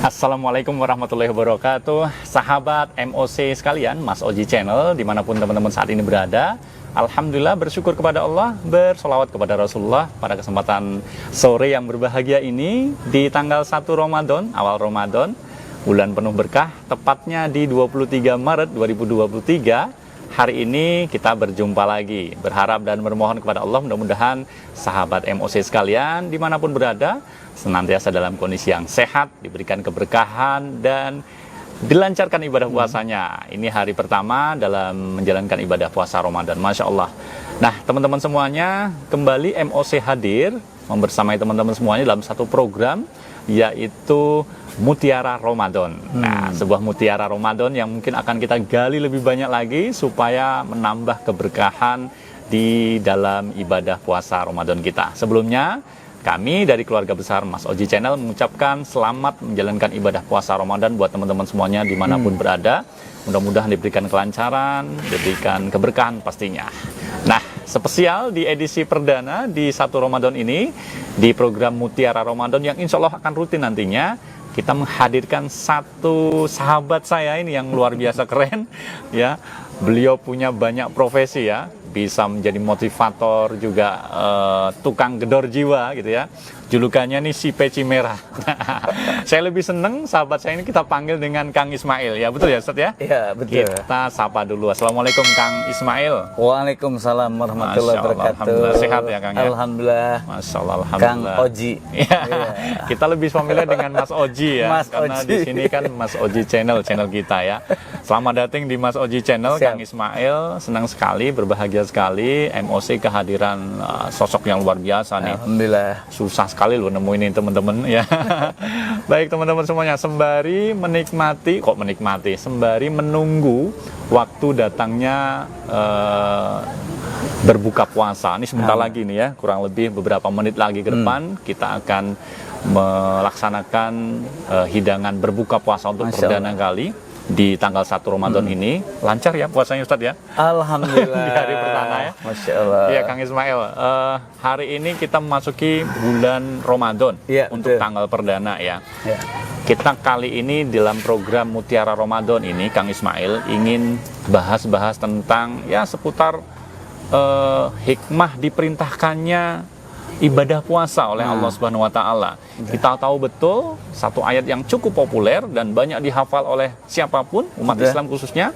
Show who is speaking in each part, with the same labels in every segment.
Speaker 1: Assalamualaikum warahmatullahi wabarakatuh. Sahabat MOC sekalian, Mas Oji Channel, dimanapun teman-teman saat ini berada, Alhamdulillah bersyukur kepada Allah, bersolawat kepada Rasulullah pada kesempatan sore yang berbahagia ini di tanggal 1 Ramadan, awal Ramadan, bulan penuh berkah, tepatnya di 23 Maret 2023. Hari ini kita berjumpa lagi, berharap dan bermohon kepada Allah mudah-mudahan sahabat MOC sekalian dimanapun berada senantiasa dalam kondisi yang sehat, diberikan keberkahan dan dilancarkan ibadah puasanya. Ini hari pertama dalam menjalankan ibadah puasa Ramadan, Masya Allah. Nah teman-teman semuanya, kembali MOC hadir membersamai teman-teman semuanya dalam satu program, yaitu Mutiara Ramadan. Nah, sebuah mutiara Ramadan yang mungkin akan kita gali lebih banyak lagi supaya menambah keberkahan di dalam ibadah puasa Ramadan kita. Sebelumnya, kami dari keluarga besar Mas Oji Channel mengucapkan selamat menjalankan ibadah puasa Ramadan buat teman-teman semuanya dimanapun berada. Mudah-mudahan diberikan kelancaran, diberikan keberkahan pastinya. Nah, spesial di edisi perdana di 1 Ramadan ini, di program Mutiara Ramadan yang insya Allah akan rutin nantinya, kita menghadirkan satu sahabat saya ini yang luar biasa keren, ya. Beliau punya banyak profesi, ya, bisa menjadi motivator juga, tukang gedor jiwa gitu ya. Julukannya nih si peci merah. Saya lebih seneng sahabat saya ini kita panggil dengan Kang Ismail, ya, betul ya Ustaz ya?
Speaker 2: Iya, betul.
Speaker 1: Kita sapa dulu. Assalamualaikum Kang Ismail.
Speaker 2: Waalaikumsalam warahmatullahi wabarakatuh.
Speaker 1: Alhamdulillah sehat ya Kang ya?
Speaker 2: Alhamdulillah.
Speaker 1: Masya Allah, alhamdulillah.
Speaker 2: Kang Oji.
Speaker 1: Ya, kita lebih familiar dengan Mas Oji ya,
Speaker 2: Mas
Speaker 1: karena
Speaker 2: Oji.
Speaker 1: di sini kan Mas Oji Channel kita ya. Selamat datang di Mas Oji Channel.
Speaker 2: Siap.
Speaker 1: Kang Ismail, senang sekali, berbahagia sekali MOC kehadiran sosok yang luar biasa nih.
Speaker 2: Alhamdulillah.
Speaker 1: Susah sekali loh nemuin ini teman-teman ya. Baik teman-teman semuanya, sembari menunggu waktu datangnya berbuka puasa. Ini sebentar lagi nih ya, kurang lebih beberapa menit lagi ke depan kita akan melaksanakan hidangan berbuka puasa untuk perdana kali di tanggal 1 Ramadan ini. Lancar ya puasanya Ustadz ya?
Speaker 2: Alhamdulillah.
Speaker 1: Di hari pertama ya.
Speaker 2: Masya Allah.
Speaker 1: Iya Kang Ismail, hari ini kita memasuki bulan Ramadan untuk tanggal perdana ya. Kita kali ini dalam program Mutiara Ramadan ini, Kang Ismail ingin bahas-bahas tentang ya seputar hikmah diperintahkannya ibadah puasa oleh Allah Subhanahu wa taala. Kita tahu betul satu ayat yang cukup populer dan banyak dihafal oleh siapapun, umat Islam khususnya,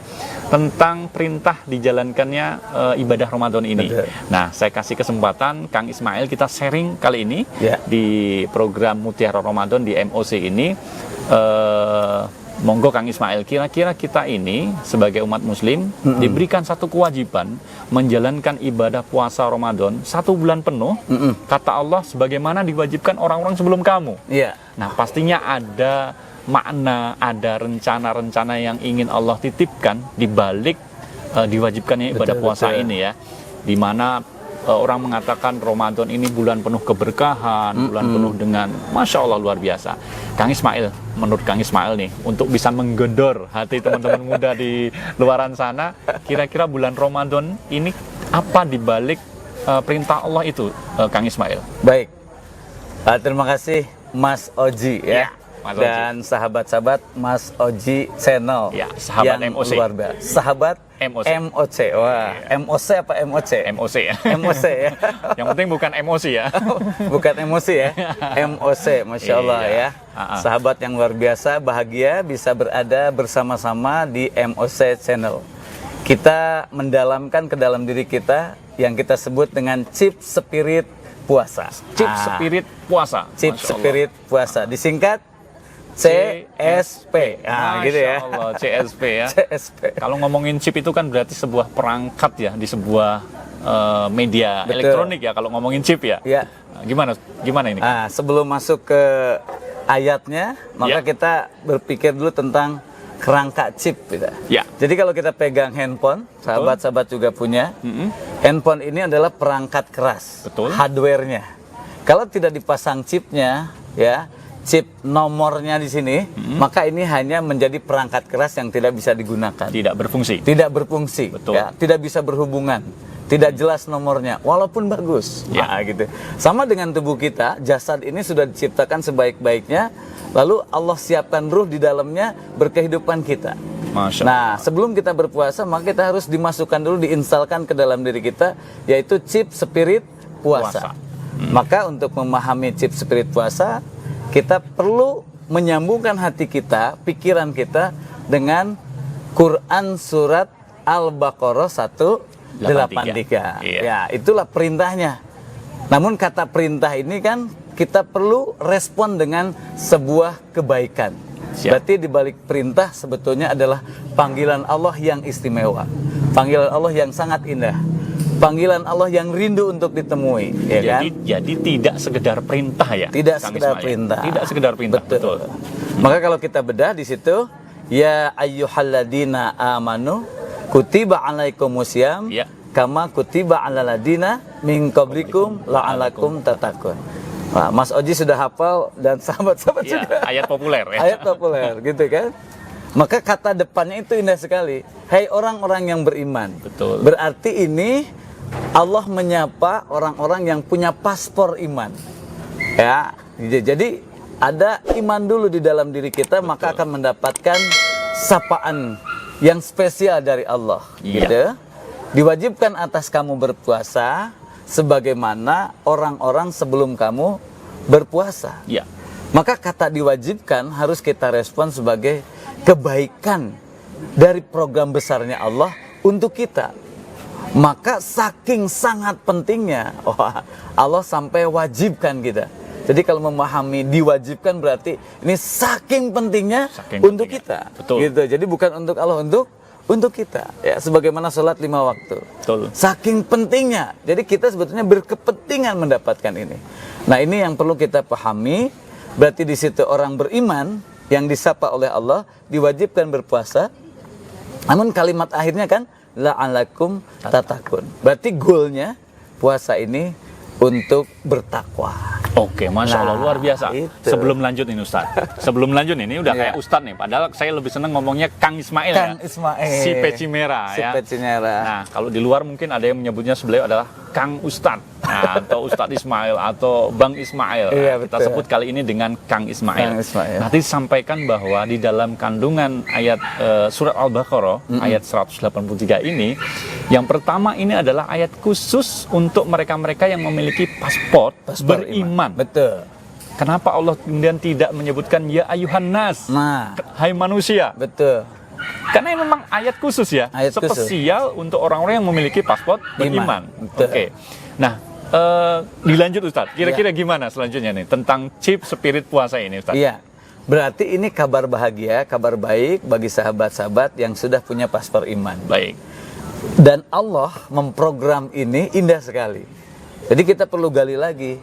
Speaker 1: tentang perintah dijalankannya ibadah Ramadan ini. Nah, saya kasih kesempatan Kang Ismail kita sharing kali ini di program Mutiara Ramadan di MOC ini. Monggo Kang Ismail, kira-kira kita ini sebagai umat muslim diberikan satu kewajiban menjalankan ibadah puasa Ramadan 1 bulan penuh, kata Allah, sebagaimana diwajibkan orang-orang sebelum kamu. Nah, pastinya ada makna, ada rencana-rencana yang ingin Allah titipkan di balik diwajibkannya ibadah puasa ini ya, di mana orang mengatakan Ramadan ini bulan penuh keberkahan, bulan penuh dengan Masya Allah luar biasa. Kang Ismail, menurut Kang Ismail nih, untuk bisa menggedor hati teman-teman muda di luaran sana, kira-kira bulan Ramadan ini apa dibalik perintah Allah itu, Kang Ismail?
Speaker 2: Baik, terima kasih Mas Oji ya.
Speaker 1: Mas Oji.
Speaker 2: Dan sahabat-sahabat Mas Oji Channel
Speaker 1: ya, sahabat
Speaker 2: yang
Speaker 1: MOC.
Speaker 2: luar biasa. Sahabat MOC. Wah, MOC apa MOC?
Speaker 1: MOC ya.
Speaker 2: MOC ya.
Speaker 1: Yang penting bukan emosi ya.
Speaker 2: Bukan emosi ya. MOC, Masya Allah ya. Sahabat yang luar biasa, bahagia bisa berada bersama-sama di MOC Channel. Kita mendalamkan ke dalam diri kita yang kita sebut dengan chip spirit puasa.
Speaker 1: Chip spirit puasa.
Speaker 2: Chip spirit puasa. Disingkat CSP. Nah, gitu ya.
Speaker 1: Allah, CSP ya.
Speaker 2: CSP.
Speaker 1: Kalau ngomongin chip itu kan berarti sebuah perangkat ya, di sebuah media elektronik ya, kalau ngomongin chip ya. Nah, gimana ini?
Speaker 2: Sebelum masuk ke ayatnya, maka kita berpikir dulu tentang kerangka chip gitu. Jadi kalau kita pegang handphone, sahabat-sahabat juga punya. Handphone ini adalah perangkat keras, hardware-nya. Kalau tidak dipasang chipnya, ya, chip nomornya di sini, maka ini hanya menjadi perangkat keras yang tidak bisa digunakan.
Speaker 1: Tidak berfungsi.
Speaker 2: Tidak berfungsi.
Speaker 1: Betul.
Speaker 2: Ya, tidak bisa berhubungan. tidak jelas nomornya, walaupun bagus. Nah, gitu. Sama dengan tubuh kita, jasad ini sudah diciptakan sebaik-baiknya, lalu Allah siapkan ruh di dalamnya berkehidupan kita.
Speaker 1: Masya
Speaker 2: Nah, sebelum kita berpuasa, maka kita harus dimasukkan dulu, diinstalkan ke dalam diri kita, yaitu chip spirit puasa. Maka untuk memahami chip spirit puasa, kita perlu menyambungkan hati kita, pikiran kita dengan Quran surat Al-Baqarah 183. Ya, itulah perintahnya. Namun kata perintah ini kan kita perlu respon dengan sebuah kebaikan. Berarti di balik perintah sebetulnya adalah panggilan Allah yang istimewa, panggilan Allah yang sangat indah, panggilan Allah yang rindu untuk ditemui, ya kan?
Speaker 1: Jadi tidak sekedar perintah ya.
Speaker 2: Tidak sekedar perintah.
Speaker 1: Tidak sekedar perintah.
Speaker 2: Betul. Maka kalau kita bedah di situ, ya ayyuhalladzina amanu kutiba alaikumusiyam kama kutiba alal ladina min qablikum la'alakum tattaqun. Nah, Mas Oji sudah hafal dan sahabat-sahabat juga.
Speaker 1: Ayat populer ya.
Speaker 2: Ayat populer, gitu kan? Maka kata depannya itu indah sekali. Hai orang-orang yang beriman.
Speaker 1: Betul.
Speaker 2: Berarti ini Allah menyapa orang-orang yang punya paspor iman. Ya, jadi ada iman dulu di dalam diri kita, maka akan mendapatkan sapaan yang spesial dari Allah. Gitu. Diwajibkan atas kamu berpuasa sebagaimana orang-orang sebelum kamu berpuasa. Maka kata diwajibkan harus kita respon sebagai kebaikan dari program besarnya Allah untuk kita. Maka saking sangat pentingnya, Allah sampai wajibkan kita. Jadi kalau memahami diwajibkan berarti ini saking pentingnya untuk kita.
Speaker 1: Betul.
Speaker 2: Gitu. Jadi bukan untuk Allah, untuk kita, ya, sebagaimana sholat 5 waktu.
Speaker 1: Betul.
Speaker 2: Saking pentingnya, jadi kita sebetulnya berkepentingan mendapatkan ini. Nah, ini yang perlu kita pahami. Berarti di situ orang beriman yang disapa oleh Allah diwajibkan berpuasa. Namun kalimat akhirnya kan la'alakum tattaqun. Berarti goalnya puasa ini untuk bertakwa.
Speaker 1: Oke, Masya Allah, luar biasa.
Speaker 2: Itu.
Speaker 1: Sebelum lanjut ini Ustaz, sebelum lanjut ini udah kayak Ustadz nih. Padahal saya lebih seneng ngomongnya Kang Ismail,
Speaker 2: Kang Ismail.
Speaker 1: Si peci merah.
Speaker 2: Si peci merah.
Speaker 1: Nah, kalau di luar mungkin ada yang menyebutnya beliau adalah Kang Ustadz. Nah, atau Ustadz Ismail atau Bang Ismail. Kita sebut kali ini dengan Kang Ismail. Nanti disampaikan bahwa di dalam kandungan ayat surat Al-Baqarah ayat 183 ini, yang pertama ini adalah ayat khusus untuk mereka-mereka yang memiliki paspor beriman.
Speaker 2: Betul.
Speaker 1: Kenapa Allah kemudian tidak menyebutkan ya ayuhan nas, hai manusia?
Speaker 2: Betul.
Speaker 1: Karena ini memang ayat khusus ya,
Speaker 2: ayat
Speaker 1: spesial khusus untuk orang-orang yang memiliki paspor beriman. Oke. Nah, dilanjut Ustadz, kira-kira gimana selanjutnya nih tentang chip spirit puasa ini Ustadz?
Speaker 2: Iya, berarti ini kabar bahagia, kabar baik bagi sahabat-sahabat yang sudah punya paspor iman.
Speaker 1: Baik.
Speaker 2: Dan Allah memprogram ini indah sekali. Jadi kita perlu gali lagi,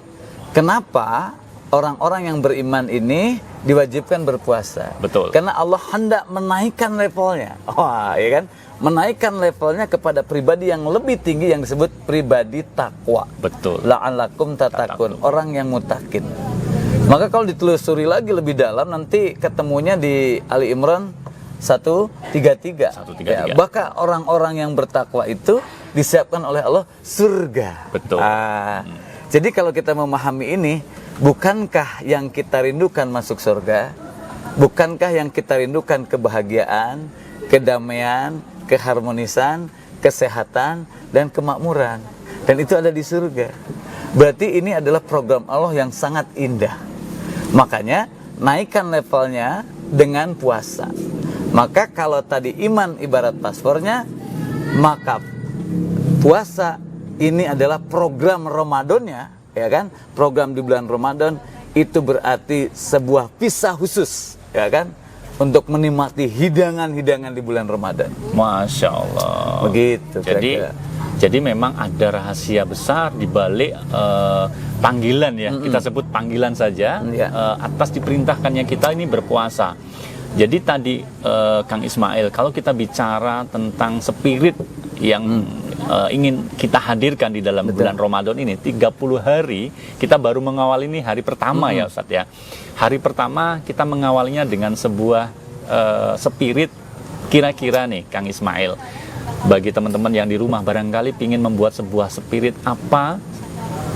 Speaker 2: kenapa orang-orang yang beriman ini diwajibkan berpuasa?
Speaker 1: Betul.
Speaker 2: Karena Allah hendak menaikkan levelnya. Wah, ya kan? Menaikkan levelnya kepada pribadi yang lebih tinggi yang disebut pribadi takwa.
Speaker 1: Betul.
Speaker 2: La'alakum tattaqun, orang yang mutakin. Maka kalau ditelusuri lagi lebih dalam nanti ketemunya di Ali Imran 133. Ya, bahkan orang-orang yang bertakwa itu disiapkan oleh Allah surga.
Speaker 1: Betul.
Speaker 2: Jadi kalau kita memahami ini, bukankah yang kita rindukan masuk surga? Bukankah yang kita rindukan kebahagiaan, kedamaian, keharmonisan, kesehatan, dan kemakmuran? Dan itu ada di surga. Berarti ini adalah program Allah yang sangat indah. Makanya naikkan levelnya dengan puasa. Maka kalau tadi iman ibarat paspornya, maka puasa ini adalah program Ramadannya, ya kan? Program di bulan Ramadan itu berarti sebuah visa khusus, ya kan? Untuk menikmati hidangan-hidangan di bulan Ramadan.
Speaker 1: Masya Allah.
Speaker 2: Begitu.
Speaker 1: Jadi memang ada rahasia besar di balik panggilan ya. Kita sebut panggilan saja atas diperintahkannya kita ini berpuasa. Jadi tadi Kang Ismail, kalau kita bicara tentang spirit yang ingin kita hadirkan di dalam bulan Ramadan ini, 30 hari kita baru mengawal ini hari pertama ya Ustadz ya. Hari pertama kita mengawalnya dengan sebuah spirit kira-kira nih Kang Ismail. bagi teman-teman yang di rumah barangkali ingin membuat sebuah spirit apa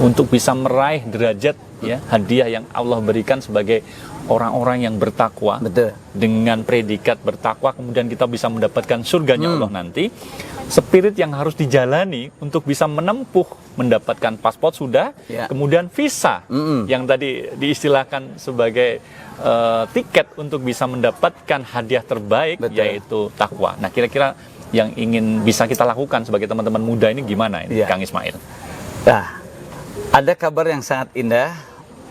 Speaker 1: untuk bisa meraih derajat ya hadiah yang Allah berikan sebagai orang-orang yang bertakwa.
Speaker 2: Betul.
Speaker 1: Dengan predikat bertakwa kemudian kita bisa mendapatkan surganya Allah nanti. Spirit yang harus dijalani untuk bisa menempuh mendapatkan paspor sudah, kemudian visa yang tadi diistilahkan sebagai tiket untuk bisa mendapatkan hadiah terbaik. Betul. Yaitu takwa. Nah, kira-kira yang ingin bisa kita lakukan sebagai teman-teman muda ini gimana ini, Kang Ismail?
Speaker 2: Nah, ada kabar yang sangat indah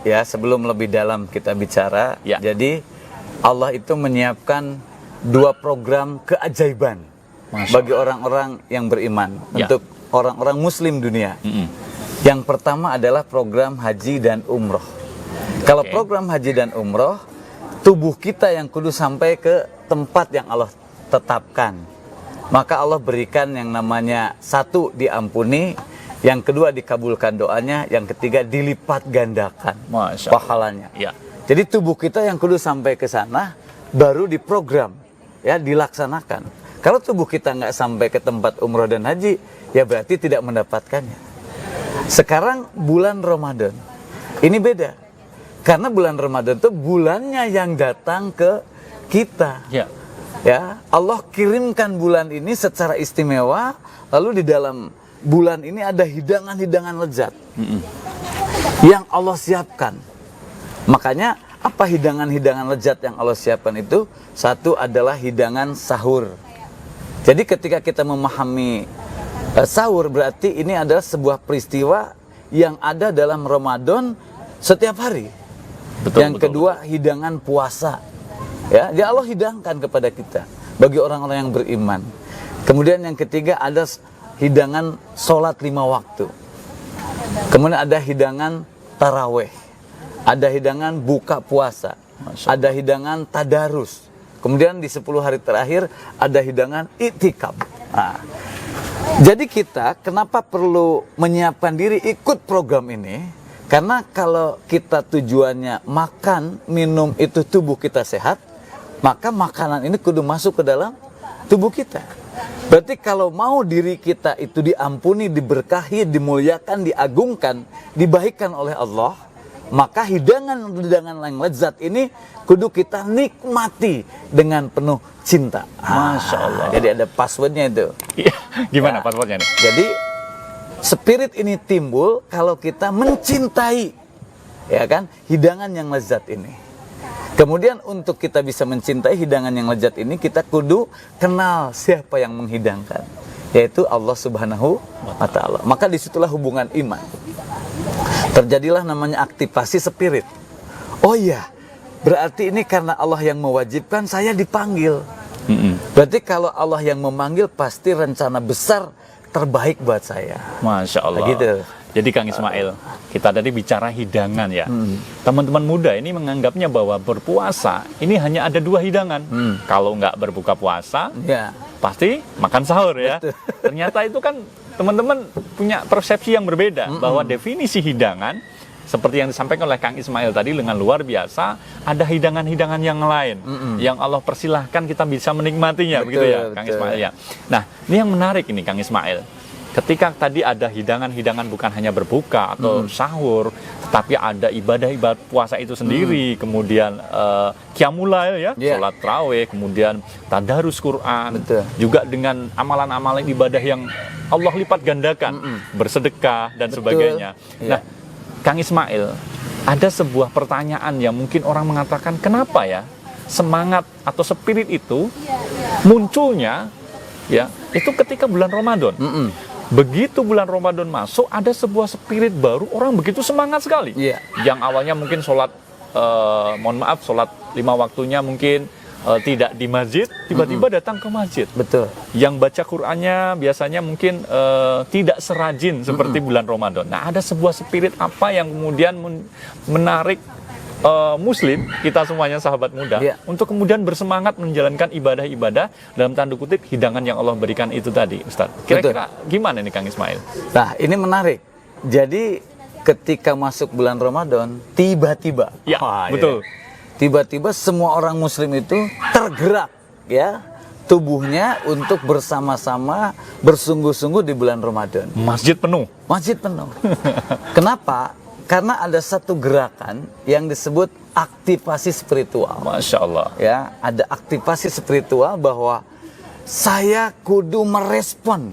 Speaker 2: ya sebelum lebih dalam kita bicara. Jadi Allah itu menyiapkan 2 program keajaiban bagi orang-orang yang beriman, untuk orang-orang muslim dunia. Yang pertama adalah program haji dan umroh. Kalau program haji dan umroh, tubuh kita yang kudu sampai ke tempat yang Allah tetapkan. Maka Allah berikan yang namanya 1 diampuni, yang kedua dikabulkan doanya, yang ketiga dilipat gandakan pahalanya. Jadi tubuh kita yang kudu sampai ke sana baru diprogram, ya dilaksanakan. Kalau tubuh kita nggak sampai ke tempat umroh dan haji, ya berarti tidak mendapatkannya. Sekarang bulan Ramadan, ini beda. Karena bulan Ramadan itu bulannya yang datang ke kita. Ya, Allah kirimkan bulan ini secara istimewa, lalu di dalam bulan ini ada hidangan-hidangan lezat yang Allah siapkan. Makanya apa hidangan-hidangan lezat yang Allah siapkan itu? 1 adalah hidangan sahur. Jadi ketika kita memahami sahur, berarti ini adalah sebuah peristiwa yang ada dalam Ramadan setiap hari. Yang kedua, hidangan puasa. Ya, Allah hidangkan kepada kita bagi orang-orang yang beriman. Kemudian yang ketiga ada hidangan sholat 5 waktu. Kemudian ada hidangan taraweh. Ada hidangan buka puasa. Ada hidangan tadarus. Kemudian di 10 hari terakhir ada hidangan iktikaf. Nah, jadi kita kenapa perlu menyiapkan diri ikut program ini? Karena kalau kita tujuannya makan, minum itu tubuh kita sehat, maka makanan ini kudu masuk ke dalam tubuh kita. Berarti kalau mau diri kita itu diampuni, diberkahi, dimuliakan, diagungkan, dibaikkan oleh Allah, maka hidangan-hidangan yang lezat ini kudu kita nikmati dengan penuh cinta.
Speaker 1: Masya Allah.
Speaker 2: Jadi ada passwordnya itu.
Speaker 1: Gimana passwordnya nih?
Speaker 2: Jadi spirit ini timbul kalau kita mencintai, ya kan, hidangan yang lezat ini. Kemudian untuk kita bisa mencintai hidangan yang lezat ini, kita kudu kenal siapa yang menghidangkan, yaitu Allah Subhanahu wa Ta'ala. Maka disitulah hubungan iman. Terjadilah namanya aktivasi spirit. Oh iya, berarti ini karena Allah yang mewajibkan, saya dipanggil. Berarti kalau Allah yang memanggil, pasti rencana besar terbaik buat saya.
Speaker 1: Masya Allah.
Speaker 2: Begitu.
Speaker 1: Jadi Kang Ismail, kita tadi bicara hidangan ya. Teman-teman muda ini menganggapnya bahwa berpuasa ini hanya ada 2 hidangan. Kalau nggak berbuka puasa, pasti makan sahur ya. Ternyata itu kan teman-teman punya persepsi yang berbeda, bahwa definisi hidangan seperti yang disampaikan oleh Kang Ismail tadi dengan luar biasa, ada hidangan-hidangan yang lain yang Allah persilahkan kita bisa menikmatinya. Begitu ya Kang Ismail ya. Nah, ini yang menarik ini Kang Ismail. Ketika tadi ada hidangan-hidangan bukan hanya berbuka atau sahur, tetapi ada ibadah-ibadah puasa itu sendiri, kemudian qiyamul ya, sholat tarawih, kemudian tadarus Quran, juga dengan amalan-amalan ibadah yang Allah lipat gandakan, bersedekah dan sebagainya. Nah, Kang Ismail, ada sebuah pertanyaan yang mungkin orang mengatakan, kenapa ya semangat atau spirit itu munculnya ya itu ketika bulan Ramadan. Begitu bulan Ramadan masuk, ada sebuah spirit baru, orang begitu semangat sekali. Yang awalnya mungkin sholat, sholat 5 waktunya mungkin tidak di masjid, tiba-tiba datang ke masjid. Yang baca Qur'annya biasanya mungkin tidak serajin seperti bulan Ramadan. Nah, ada sebuah spirit apa yang kemudian menarik Muslim, kita semuanya sahabat muda, untuk kemudian bersemangat menjalankan ibadah-ibadah dalam tanda kutip hidangan yang Allah berikan itu tadi, Ustaz. Kira-kira gimana nih Kang Ismail?
Speaker 2: Nah, ini menarik. Jadi ketika masuk bulan Ramadan, tiba-tiba, tiba-tiba semua orang Muslim itu tergerak, ya, tubuhnya untuk bersama-sama bersungguh-sungguh di bulan Ramadan.
Speaker 1: Masjid penuh.
Speaker 2: Masjid penuh. Kenapa? Karena ada satu gerakan yang disebut aktivasi spiritual.
Speaker 1: Masya Allah.
Speaker 2: Ya, ada aktivasi spiritual bahwa saya kudu merespon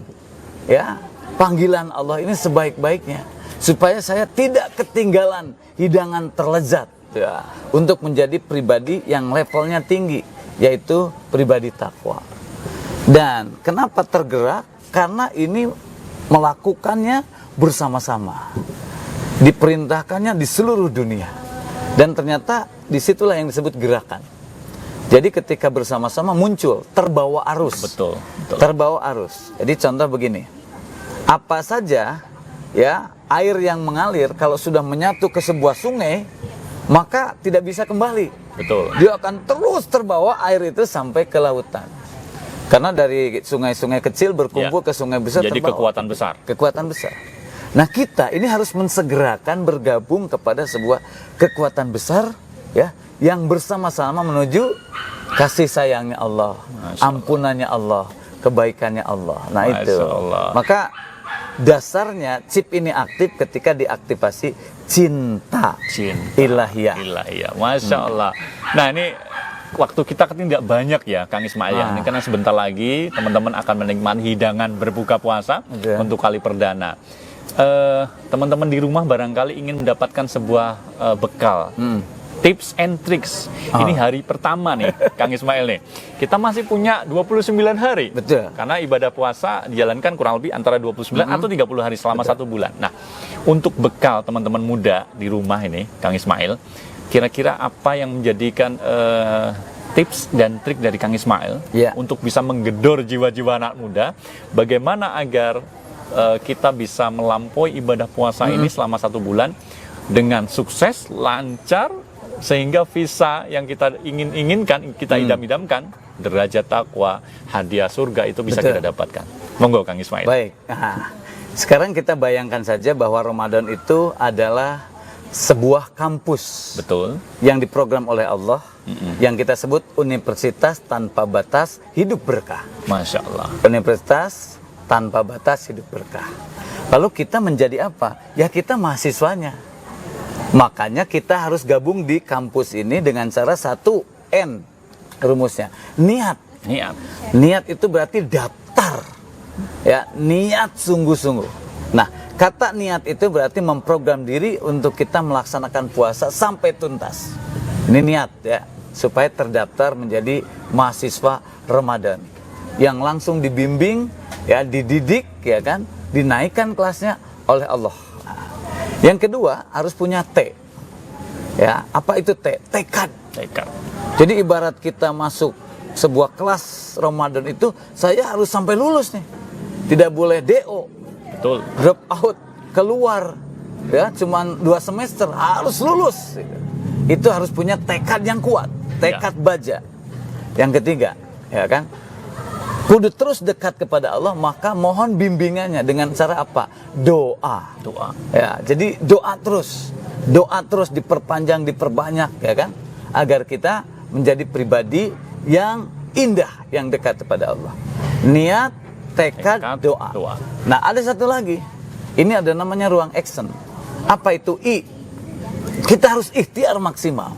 Speaker 2: ya panggilan Allah ini sebaik-baiknya supaya saya tidak ketinggalan hidangan terlezat ya, untuk menjadi pribadi yang levelnya tinggi, yaitu pribadi takwa. Dan kenapa tergerak? Karena ini melakukannya bersama-sama, diperintahkannya di seluruh dunia, dan ternyata disitulah yang disebut gerakan. Jadi ketika bersama-sama muncul, terbawa arus.
Speaker 1: Betul.
Speaker 2: Terbawa arus. Jadi contoh begini, apa saja ya air yang mengalir kalau sudah menyatu ke sebuah sungai, maka tidak bisa kembali.
Speaker 1: Betul.
Speaker 2: Dia akan terus terbawa air itu sampai ke lautan. Karena dari sungai-sungai kecil berkumpul ke sungai besar,
Speaker 1: jadi
Speaker 2: terbawa.
Speaker 1: kekuatan besar.
Speaker 2: Kekuatan besar. Nah, kita ini harus mensegerakan bergabung kepada sebuah kekuatan besar ya, yang bersama-sama menuju kasih sayangnya Allah, ampunannya Allah, kebaikannya Allah. Nah, itu. Maka dasarnya chip ini aktif ketika diaktifasi cinta ilahiyah.
Speaker 1: Masya Allah. Nah, ini waktu kita kan tidak banyak ya Kang Ismail ya. Ini karena sebentar lagi teman-teman akan menikmati hidangan berbuka puasa untuk kali perdana. Teman-teman di rumah barangkali ingin mendapatkan sebuah bekal, tips and tricks. Ini hari pertama nih Kang Ismail nih. Kita masih punya 29 hari.
Speaker 2: Betul.
Speaker 1: Karena ibadah puasa dijalankan kurang lebih antara 29 atau 30 hari selama 1 bulan. Nah, untuk bekal teman-teman muda di rumah ini Kang Ismail, kira-kira apa yang menjadikan tips dan trik dari Kang Ismail untuk bisa menggedor jiwa-jiwa anak muda, bagaimana agar kita bisa melampaui ibadah puasa ini selama 1 bulan dengan sukses, lancar, sehingga visa yang kita inginkan, kita idam-idamkan, derajat takwa, hadiah surga itu bisa kita dapatkan. Monggo Kang Ismail.
Speaker 2: Baik. Nah, sekarang kita bayangkan saja bahwa Ramadan itu adalah sebuah kampus.
Speaker 1: Betul.
Speaker 2: Yang diprogram oleh Allah, yang kita sebut Universitas Tanpa Batas Hidup Berkah.
Speaker 1: Masya Allah.
Speaker 2: Universitas Tanpa Batas Hidup Berkah. Lalu kita menjadi apa? Ya, kita mahasiswanya. Makanya kita harus gabung di kampus ini dengan cara 1N rumusnya. Niat. Niat itu berarti daftar. Ya, niat sungguh-sungguh. Nah, kata niat itu berarti memprogram diri untuk kita melaksanakan puasa sampai tuntas. Ini niat ya, supaya terdaftar menjadi mahasiswa Ramadan yang langsung dibimbing ya, dididik ya kan, dinaikkan kelasnya oleh Allah. Yang kedua, harus punya T. Ya, apa itu T? Tekad. Jadi ibarat kita masuk sebuah kelas Ramadan itu, saya harus sampai lulus nih. Tidak boleh DO.
Speaker 1: Betul.
Speaker 2: Drop out, keluar. Ya, cuman 2 semester, harus lulus. Itu harus punya tekad yang kuat, tekad baja. Yang ketiga, ya kan? Kudu terus dekat kepada Allah, maka mohon bimbingannya dengan cara apa? Doa. Ya, jadi doa terus diperpanjang, diperbanyak, ya kan? Agar kita menjadi pribadi yang indah, yang dekat kepada Allah. Niat, tekad, doa. Nah, ada satu lagi. Ini ada namanya ruang action. Apa itu? I. Kita harus ikhtiar maksimal.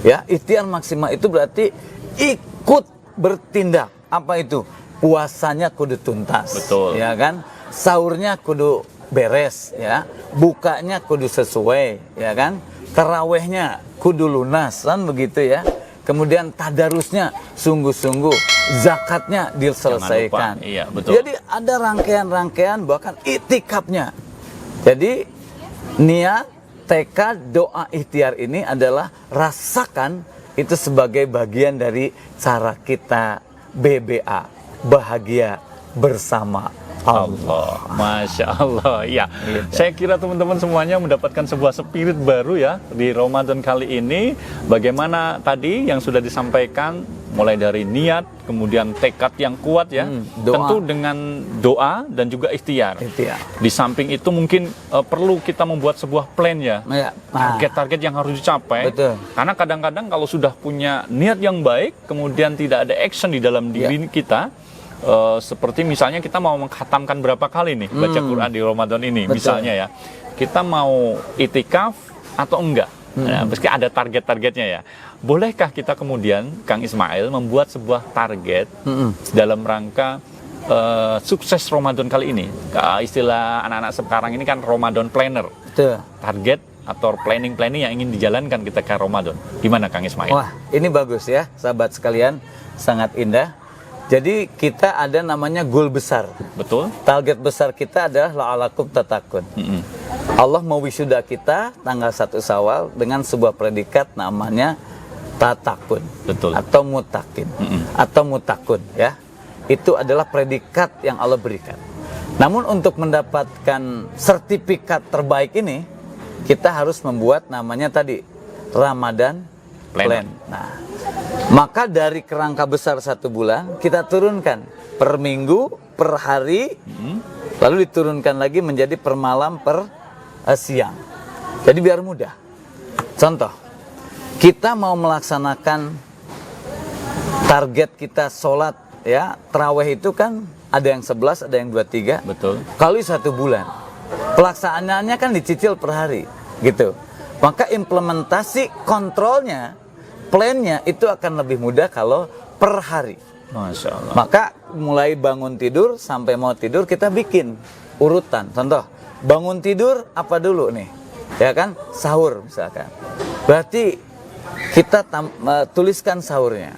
Speaker 2: Ya, ikhtiar maksimal itu berarti ikut bertindak. Apa itu? Puasanya kudu tuntas.
Speaker 1: Betul.
Speaker 2: Ya kan? Sahurnya kudu beres, ya. Bukanya kudu sesuai, ya kan? Tarawehnya kudu lunas, kan begitu ya. Kemudian tadarusnya sungguh-sungguh, zakatnya diselesaikan.
Speaker 1: Iya, betul.
Speaker 2: Jadi ada rangkaian-rangkaian, bahkan iktikafnya. Jadi niat, tekad, doa, ikhtiar ini adalah rasakan itu sebagai bagian dari cara kita BBA, bahagia bersama Allah.
Speaker 1: Masya Allah. Ya, saya kira teman-teman semuanya mendapatkan sebuah spirit baru ya di Ramadan kali ini. Bagaimana tadi yang sudah disampaikan mulai dari niat, kemudian tekad yang kuat ya,
Speaker 2: doa.
Speaker 1: tentu dengan doa dan juga ikhtiar. Di samping itu mungkin perlu kita membuat sebuah plan ya, target-target yang harus dicapai.
Speaker 2: Betul.
Speaker 1: Karena kadang-kadang kalau sudah punya niat yang baik, kemudian tidak ada action di dalam diri kita, seperti misalnya kita mau mengkhatamkan berapa kali nih baca Quran di Ramadan ini, misalnya ya, kita mau itikaf atau enggak. Nah, meski ada target-targetnya ya. Bolehkah kita kemudian, Kang Ismail, membuat sebuah target dalam rangka sukses Ramadan kali ini? Istilah anak-anak sekarang ini kan Ramadan planner.
Speaker 2: Betul.
Speaker 1: Target atau planning yang ingin dijalankan kita ke Ramadan. Gimana Kang Ismail?
Speaker 2: Wah, ini bagus ya, sahabat sekalian, sangat indah. Jadi kita ada namanya goal besar.
Speaker 1: Betul.
Speaker 2: Target besar kita adalah la'alakum tatakun. Allah mewisuda kita tanggal 1 Syawal dengan sebuah predikat namanya tatakun.
Speaker 1: Betul.
Speaker 2: Atau mutakin. Atau mutakun ya. Itu adalah predikat yang Allah berikan. Namun untuk mendapatkan sertifikat terbaik ini, kita harus membuat namanya tadi Ramadan Plan. Nah, maka dari kerangka besar 1 bulan kita turunkan per minggu, per hari, lalu diturunkan lagi menjadi per malam, per siang. Jadi biar mudah. Contoh, kita mau melaksanakan target kita sholat ya, tarawih itu kan ada yang 11, ada yang 23.
Speaker 1: Betul.
Speaker 2: Kali 1 bulan. Pelaksanaannya kan dicicil per hari, gitu. Maka implementasi kontrolnya, plannya itu akan lebih mudah kalau per hari.
Speaker 1: Masya Allah.
Speaker 2: Maka mulai bangun tidur sampai mau tidur kita bikin urutan. Contoh, bangun tidur apa dulu nih? Ya kan? Sahur misalkan. Berarti kita tuliskan sahurnya.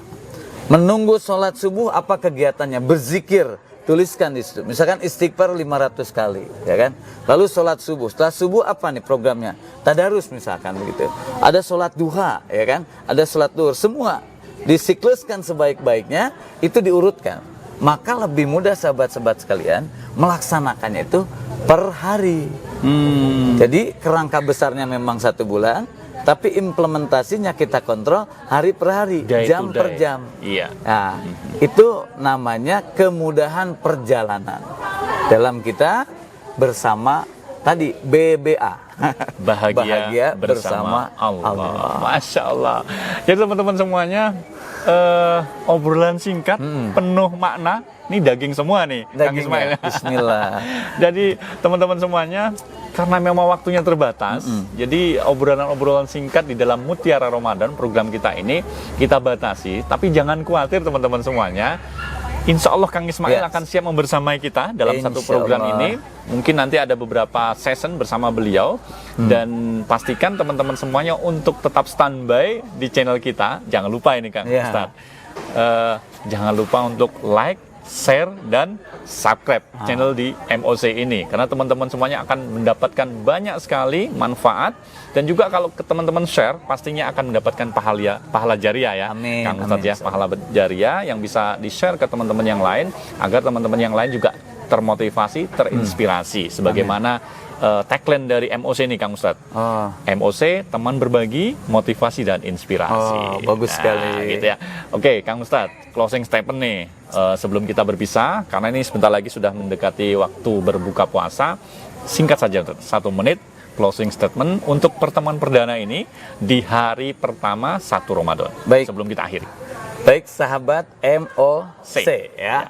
Speaker 2: Menunggu sholat subuh apa kegiatannya? Berzikir, tuliskan di situ. Misalkan istighfar 500 kali, ya kan? Lalu sholat subuh. Setelah subuh apa nih programnya? Tadarus misalkan begitu. Ada sholat duha, ya kan? Ada sholat duhur. Semua disikluskan sebaik-baiknya, itu diurutkan. Maka lebih mudah sahabat-sahabat sekalian melaksanakannya itu per hari. Jadi kerangka besarnya memang 1 bulan, tapi implementasinya kita kontrol hari per hari, jam per jam.
Speaker 1: Iya.
Speaker 2: Nah, itu namanya kemudahan perjalanan dalam kita bersama tadi BBA. Bahagia bersama Allah.
Speaker 1: Masya Allah. Jadi teman-teman semuanya, obrolan singkat penuh makna. Ini daging semua nih, Kang Ismail.
Speaker 2: Bismillah.
Speaker 1: Jadi teman-teman semuanya, karena memang waktunya terbatas, jadi obrolan-obrolan singkat di dalam Mutiara Ramadan program kita ini kita batasi. Tapi jangan khawatir teman-teman semuanya. Insya Allah Kang Ismail akan siap membersamai kita dalam satu program ini. Mungkin nanti ada beberapa session bersama beliau. Dan pastikan teman-teman semuanya untuk tetap standby di channel kita. Jangan lupa ini Kang Ustadz. Jangan lupa untuk like, share, dan subscribe channel di MOC ini. Karena teman-teman semuanya akan mendapatkan banyak sekali manfaat. Dan juga kalau ke teman-teman share, pastinya akan mendapatkan pahala jariah ya.
Speaker 2: Amin.
Speaker 1: Kang Ustadz ya, pahala jariah yang bisa di-share ke teman-teman yang lain. Agar teman-teman yang lain juga termotivasi, terinspirasi. Sebagaimana tagline dari MOC ini Kang Ustadz. MOC, teman berbagi, motivasi dan inspirasi.
Speaker 2: Bagus sekali.
Speaker 1: Gitu ya. Oke, Kang Ustadz, closing statement nih. Sebelum kita berpisah, karena ini sebentar lagi sudah mendekati waktu berbuka puasa. Singkat saja, 1 menit. Closing statement untuk pertemuan perdana ini di hari pertama 1 Ramadan.
Speaker 2: Baik.
Speaker 1: Sebelum kita akhiri.
Speaker 2: Baik sahabat MOC ya.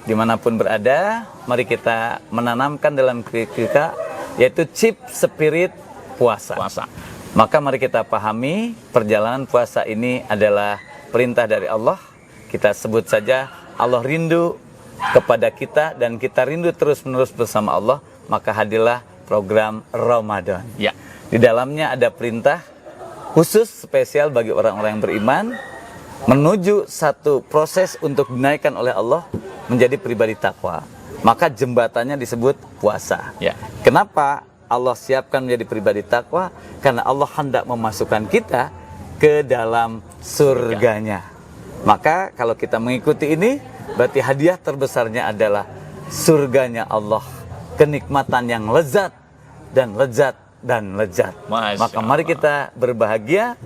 Speaker 2: Dimanapun berada, mari kita menanamkan dalam diri kita yaitu chip spirit puasa. Maka mari kita pahami perjalanan puasa ini adalah perintah dari Allah. Kita sebut saja Allah rindu kepada kita dan kita rindu terus-menerus bersama Allah. Maka hadirlah program Ramadan.
Speaker 1: Ya.
Speaker 2: Di dalamnya ada perintah khusus spesial bagi orang-orang yang beriman menuju satu proses untuk dinaikkan oleh Allah menjadi pribadi takwa. Maka jembatannya disebut puasa.
Speaker 1: Ya.
Speaker 2: Kenapa Allah siapkan menjadi pribadi takwa? Karena Allah hendak memasukkan kita ke dalam surganya. Maka kalau kita mengikuti ini, berarti hadiah terbesarnya adalah surganya Allah. Kenikmatan yang lezat dan lezat dan lezat. Maka mari kita berbahagia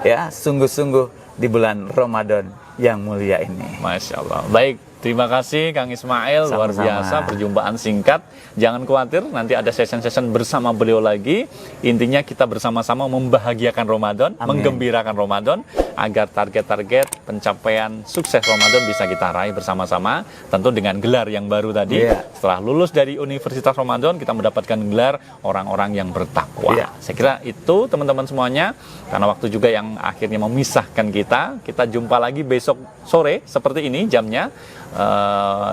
Speaker 2: ya, sungguh-sungguh di bulan Ramadan yang mulia ini.
Speaker 1: Masya Allah. Baik, terima kasih Kang Ismail. Luar
Speaker 2: Sama-sama.
Speaker 1: biasa perjumpaan singkat. Jangan khawatir, nanti ada session-session bersama beliau lagi. Intinya kita bersama-sama membahagiakan Ramadan, menggembirakan Ramadan, agar target-target pencapaian sukses Ramadan bisa kita raih bersama-sama. Tentu dengan gelar yang baru tadi. Setelah lulus dari Universitas Ramadan, kita mendapatkan gelar orang-orang yang bertakwa. Saya kira itu teman-teman semuanya. Karena waktu juga yang akhirnya memisahkan kita. Kita jumpa lagi besok sore seperti ini jamnya.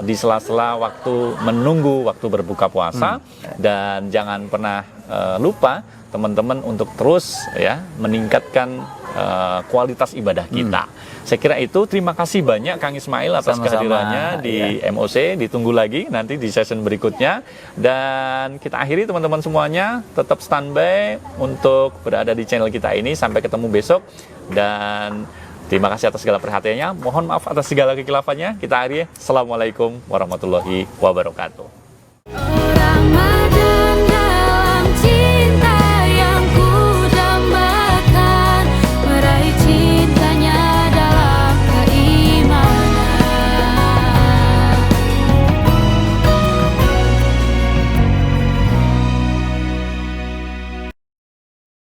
Speaker 1: Di sela-sela waktu menunggu waktu berbuka puasa. Dan jangan pernah lupa teman-teman untuk terus ya meningkatkan kualitas ibadah kita. Saya kira itu. Terima kasih banyak Kang Ismail atas kehadirannya di MOC. Ditunggu lagi nanti di session berikutnya. Dan kita akhiri teman-teman semuanya. Tetap standby untuk berada di channel kita ini. Sampai ketemu besok. Dan terima kasih atas segala perhatiannya. Mohon maaf atas segala kekilafannya. Kita akhiri. Assalamualaikum warahmatullahi wabarakatuh.